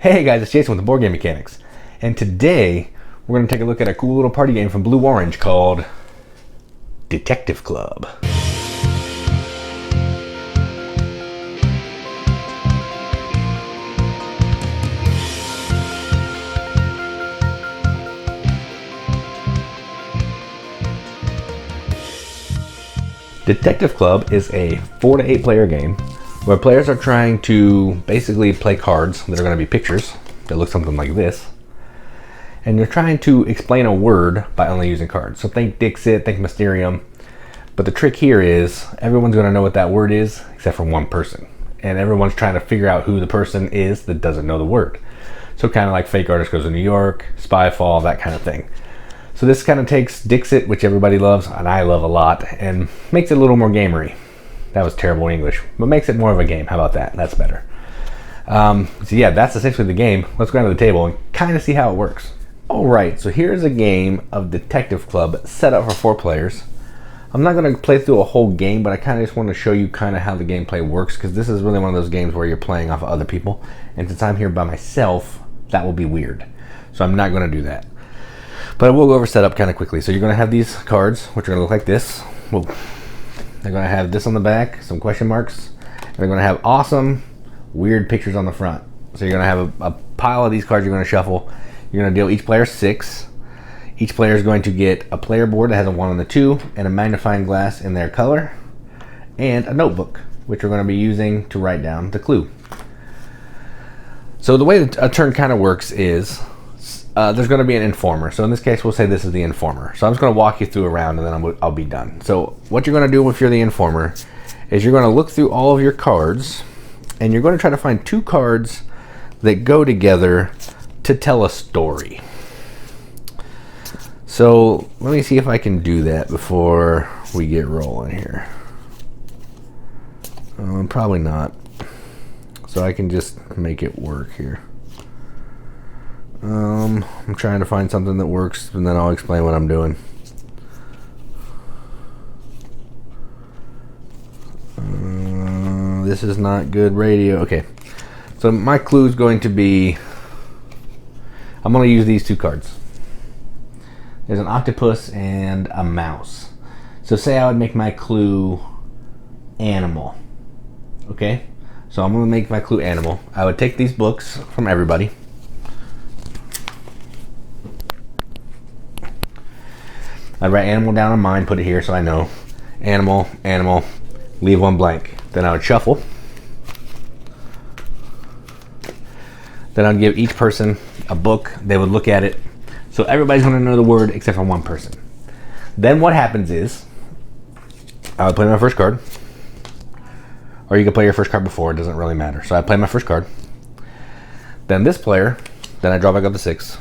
Hey guys, it's Jason with the Boardgame Mechanics, and today we're going to take a look at a cool little party game from Blue Orange called Detective Club. Detective Club is a 4 to 8 player game where players are trying to basically play cards that are going to be pictures that look something like this, and you're trying to explain a word by only using cards. So think Dixit, think Mysterium, but the trick here is everyone's going to know what that word is except for one person, and everyone's trying to figure out who the person is that doesn't know the word. So kind of like Fake Artist Goes to New York, Spyfall, that kind of thing. So this kind of takes Dixit, which everybody loves and I love a lot, and makes it a little more gamery. That was terrible English, but makes it more of a game. How about that? That's better. So yeah, that's essentially the game. Let's go down to the table and kind of see how it works. All right, so here's a game of Detective Club set up for 4 players. I'm not going to play through a whole game, but I kind of just want to show you kind of how the gameplay works, because this is really one of those games where you're playing off of other people, and since I'm here by myself, that will be weird. So I'm not going to do that. But we'll go over setup kind of quickly. So you're going to have these cards, which are going to look like this. They're going to have this on the back, some question marks, and they're going to have awesome, weird pictures on the front. So you're going to have a pile of these cards you're going to shuffle. You're going to deal each player 6. Each player is going to get a player board that has a 1 and a 2, and a magnifying glass in their color, and a notebook, which we're going to be using to write down the clue. So the way a turn kind of works is there's going to be an informer. So in this case, we'll say this is the informer. So I'm just going to walk you through a round, and then I'll be done. So what you're going to do if you're the informer is you're going to look through all of your cards, and you're going to try to find 2 cards that go together to tell a story. So let me see if I can do that before we get rolling here. Probably not. So I can just make it work here. I'm trying to find something that works, and then I'll explain what I'm doing. This is not good radio. Okay, so my clue is going to be, I'm going to use these 2 cards. There's an octopus and a mouse. So say I would make my clue animal. Okay, so I'm going to make my clue animal. I would take these books from everybody. I'd write animal down on mine, put it here so I know. Animal, animal, leave 1 blank. Then I would shuffle. Then I'd give each person a book. They would look at it. So everybody's going to know the word except for 1 person. Then what happens is, I would play my first card. Or you can play your first card before, it doesn't really matter. So I play my first card. Then this player, then I draw back up to 6.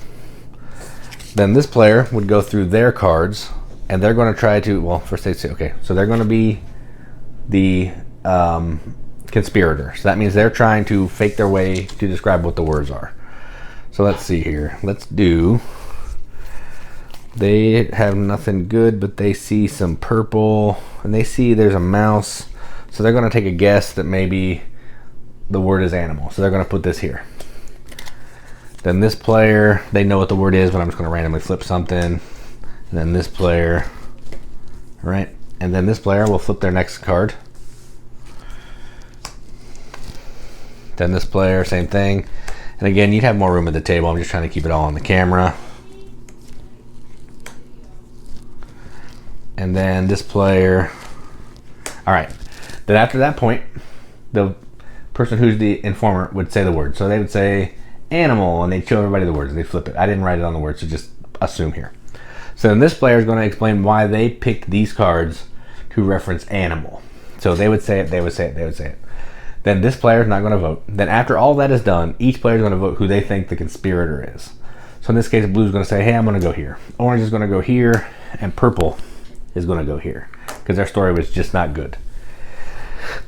Then this player would go through their cards, and they're going to try to, well, first they say, okay, so they're going to be the conspirator. So that means they're trying to fake their way to describe what the words are. So let's see here. Let's do, they have nothing good, but they see some purple, and they see there's a mouse. So they're going to take a guess that maybe the word is animal. So they're going to put this here. Then this player, they know what the word is, but I'm just going to randomly flip something. And then this player, all right? And then this player will flip their next card. Then this player, same thing. And again, you'd have more room at the table. I'm just trying to keep it all on the camera. And then this player. All right. Then after that point, the person who's the informer would say the word. So they would say animal, and they'd show everybody the words, and they'd flip it. I didn't write it on the word, so just assume here. So then this player is going to explain why they picked these cards to reference animal. So they would say it, they would say it, they would say it. Then this player is not going to vote. Then after all that is done, each player is going to vote who they think the conspirator is. So in this case, blue is going to say, hey, I'm going to go here. Orange is going to go here, and purple is going to go here, because their story was just not good.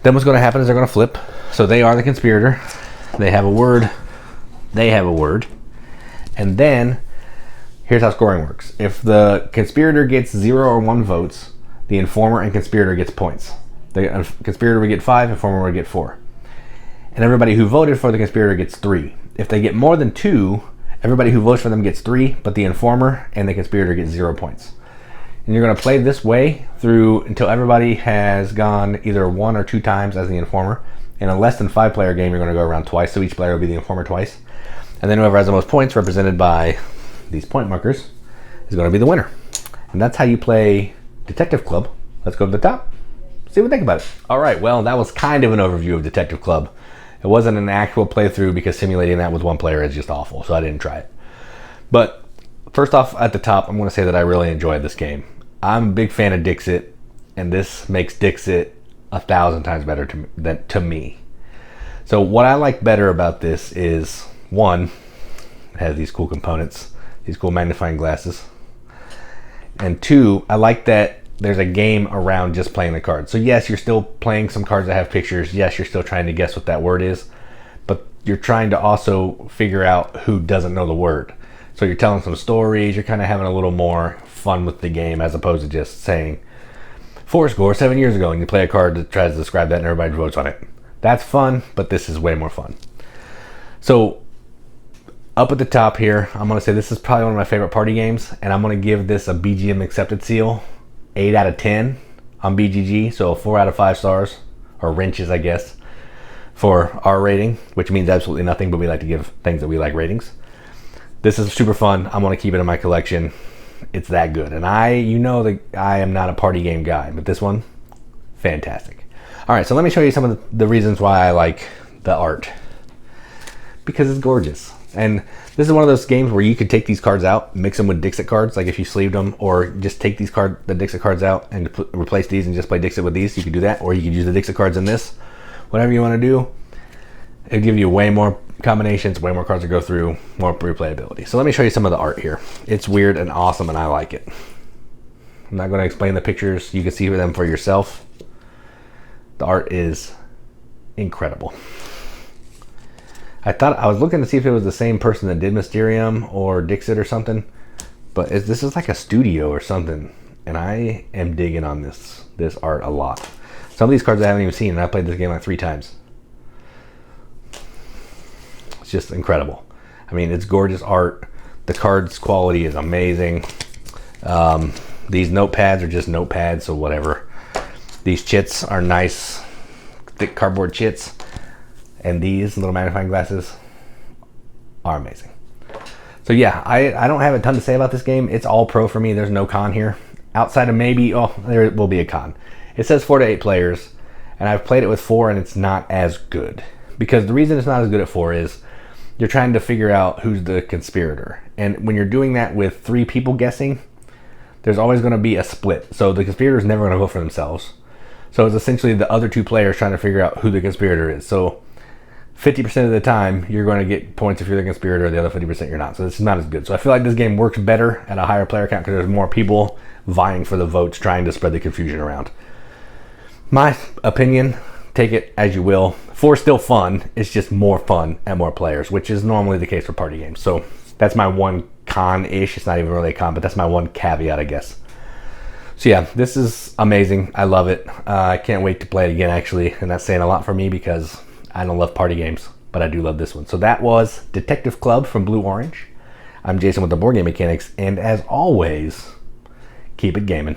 Then what's going to happen is they're going to flip. So they are the conspirator. They have a word. They have a word. And then here's how scoring works. If the conspirator gets 0 or 1 votes, the informer and conspirator gets points. The conspirator would get 5, informer would get 4. And everybody who voted for the conspirator gets 3. If they get more than 2, everybody who votes for them gets 3, but the informer and the conspirator get 0 points. And you're going to play this way through until everybody has gone either 1 or 2 times as the informer. In a less than 5 player game, you're going to go around twice, so each player will be the informer twice. And then whoever has the most points, represented by these point markers, is going to be the winner. And that's how you play Detective Club. Let's go to the top, see what we think about it. All right, well, that was kind of an overview of Detective Club. It wasn't an actual playthrough because simulating that with 1 player is just awful, so I didn't try it. But first off, at the top, I'm going to say that I really enjoyed this game. I'm a big fan of Dixit, and this makes Dixit 1,000 times better to me. So what I like better about this is, 1, it has these cool components, these cool magnifying glasses. And 2, I like that there's a game around just playing the cards. So yes, you're still playing some cards that have pictures. Yes, you're still trying to guess what that word is, but you're trying to also figure out who doesn't know the word. So you're telling some stories, you're kind of having a little more fun with the game as opposed to just saying, 4 score 7 years ago, and you play a card that tries to describe that and everybody votes on it. That's fun, but this is way more fun. So up at the top here, I'm going to say this is probably one of my favorite party games, and I'm going to give this a BGM accepted seal, 8 out of 10 on BGG, so 4 out of 5 stars, or wrenches, I guess, for our rating, which means absolutely nothing, but we like to give things that we like ratings. This is super fun. I'm going to keep it in my collection. It's that good. And you know that I am not a party game guy, but this one, fantastic. All right, so let me show you some of the reasons why I like the art. Because it's gorgeous. And this is one of those games where you could take these cards out, mix them with Dixit cards, like if you sleeved them, or just take the Dixit cards out and replace these and just play Dixit with these. You could do that, or you could use the Dixit cards in this. Whatever you want to do. It'll give you way more combinations, way more cards to go through, more replayability. So let me show you some of the art here. It's weird and awesome, and I like it. I'm not going to explain the pictures. You can see them for yourself. The art is incredible. I was looking to see if it was the same person that did Mysterium or Dixit or something, but this is like a studio or something, and I am digging on this art a lot. Some of these cards I haven't even seen, and I played this game like 3 times. It's just incredible. I mean, it's gorgeous art. The cards quality is amazing. These notepads are just notepads, so whatever. These chits are nice, thick cardboard chits. And these little magnifying glasses are amazing. So yeah, I don't have a ton to say about this game. It's all pro for me. There's no con here. Outside of maybe, there will be a con. It says 4 to 8 players, and I've played it with 4, and it's not as good. Because the reason it's not as good at 4 is you're trying to figure out who's the conspirator. And when you're doing that with 3 people guessing, there's always going to be a split. So the conspirator is never going to vote for themselves. So it's essentially the other 2 players trying to figure out who the conspirator is. So 50% of the time, you're going to get points if you're the conspirator, the other 50% you're not. So this is not as good. So I feel like this game works better at a higher player count because there's more people vying for the votes, trying to spread the confusion around. My opinion, take it as you will. 4 is still fun. It's just more fun at more players, which is normally the case for party games. So that's my one con-ish. It's not even really a con, but that's my one caveat, I guess. So yeah, this is amazing. I love it. I can't wait to play it again, actually. And that's saying a lot for me because I don't love party games, but I do love this one. So that was Detective Club from Blue Orange. I'm Jason with the Board Game Mechanics, and as always, keep it gaming.